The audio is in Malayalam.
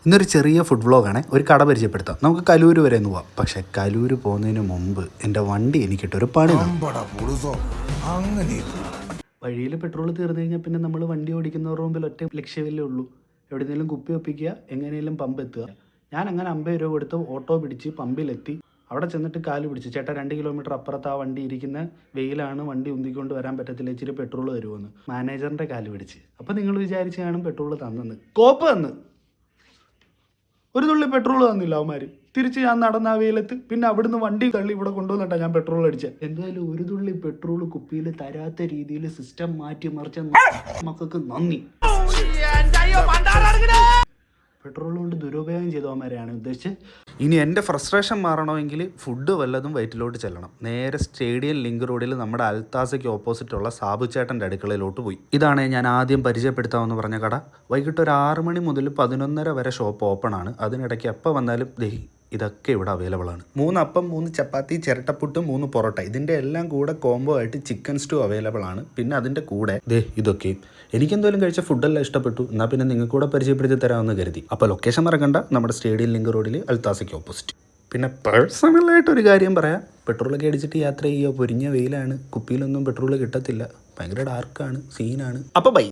ഇന്നൊരു ചെറിയ ഫുഡ് വ്ളോഗാണ്. ഒരു കട പരിചയപ്പെടുത്താം. നമുക്ക് കലൂര് വരെ ഒന്ന് പോവാം. പക്ഷേ കലൂര് പോകുന്നതിന് മുമ്പ് എൻ്റെ വണ്ടി എനിക്കിട്ടൊരു പണി. വഴിയിൽ പെട്രോൾ തീർന്നു കഴിഞ്ഞാൽ പിന്നെ നമ്മൾ വണ്ടി ഓടിക്കുന്നവരുടെ മുമ്പിൽ ഒറ്റ ലക്ഷ്യമല്ലേ ഉള്ളൂ, എവിടെയെങ്കിലും കുപ്പി ഒപ്പിക്കുക, എങ്ങനെയെങ്കിലും പമ്പ് എത്തുക. ഞാൻ അങ്ങനെ 50 രൂപ കൊടുത്ത് ഓട്ടോ പിടിച്ച് പമ്പിലെത്തി. അവിടെ ചെന്നിട്ട് കാല് പിടിച്ചു, ചേട്ടാ 2 കിലോമീറ്റർ അപ്പുറത്ത് ആ വണ്ടി ഇരിക്കുന്ന, വെയിലാണ്, വണ്ടി ഉന്തിക്കൊണ്ട് വരാൻ പറ്റത്തില്ല, ഇച്ചിരി പെട്രോൾ തരുമെന്ന്. മാനേജറിൻ്റെ കാല് പിടിച്ച്. അപ്പം നിങ്ങൾ വിചാരിച്ച് കാണും പെട്രോൾ തന്നെന്ന്. കോപ്പ് തന്ന് ഒരു തുള്ളി പെട്രോൾ തന്നില്ല അവന്മാർ. തിരിച്ച് ഞാൻ നടന്ന ആ വെയിലത്ത് പിന്നെ അവിടുന്ന് വണ്ടി തള്ളി ഇവിടെ കൊണ്ടുവന്നിട്ടാണ് ഞാൻ പെട്രോൾ അടിച്ചത്. എന്തായാലും ഒരു തുള്ളി പെട്രോൾ കുപ്പിയിൽ തരാത്ത രീതിയിൽ സിസ്റ്റം മാറ്റി മറിച്ച മക്കൾക്ക് നന്ദി. പെട്രോൾ കൊണ്ട് ദുരുപയോഗം ചെയ്തവന്മാരെയാണ് ഉദ്ദേശിച്ചത്. ഇനി എൻ്റെ ഫ്രസ്ട്രേഷൻ മാറണമെങ്കിൽ ഫുഡ് വല്ലതും വയറ്റിലോട്ട് ചെല്ലണം. നേരെ സ്റ്റേഡിയം ലിങ്ക് റോഡിൽ നമ്മുടെ അൽത്താസയ്ക്ക് ഓപ്പോസിറ്റുള്ള സാബുചേട്ടൻ്റെ അടുക്കളയിലോട്ട് പോയി. ഇതാണ് ഞാൻ ആദ്യം പരിചയപ്പെടുത്താമെന്ന് പറഞ്ഞ കട. വൈകിട്ട് ഒരു 6 മണി മുതൽ 11:30 വരെ ഷോപ്പ് ഓപ്പൺ ആണ്. അതിനിടയ്ക്ക് എപ്പോൾ വന്നാലും ഇതൊക്കെ ഇവിടെ അവൈലബിൾ ആണ്. 3 അപ്പം, 3 ചപ്പാത്തി, ചിരട്ടപ്പുട്ട്, 3 പൊറോട്ട, ഇതിൻ്റെ എല്ലാം കൂടെ കോംബോ ആയിട്ട് ചിക്കൻ സ്റ്റൂ അവൈലബിൾ ആണ്. പിന്നെ അതിൻ്റെ കൂടെ ഇതൊക്കെ എനിക്കെന്തായാലും കഴിച്ച ഫുഡെല്ലാം ഇഷ്ടപ്പെട്ടു. എന്നാൽ പിന്നെ നിങ്ങൾക്ക് കൂടെ പരിചയപ്പെടുത്തി തരാമെന്ന് കരുതി. അപ്പോൾ ലൊക്കേഷൻ മറക്കണ്ട, നമ്മുടെ സ്റ്റേഡിയം ലിങ്ക് റോഡിൽ അൽത്താസയ്ക്ക് ഓപ്പോസിറ്റ്. പിന്നെ പേഴ്സണലായിട്ടൊരു കാര്യം പറയാം. പെട്രോളൊക്കെ അടിച്ചിട്ട് യാത്ര ചെയ്യുക, പൊരിഞ്ഞ വെയിലാണ്, കുപ്പിയിലൊന്നും പെട്രോൾ കിട്ടത്തില്ല, ഭയങ്കര ഡാർക്കാണ്, സീനാണ്. അപ്പോൾ ബൈ.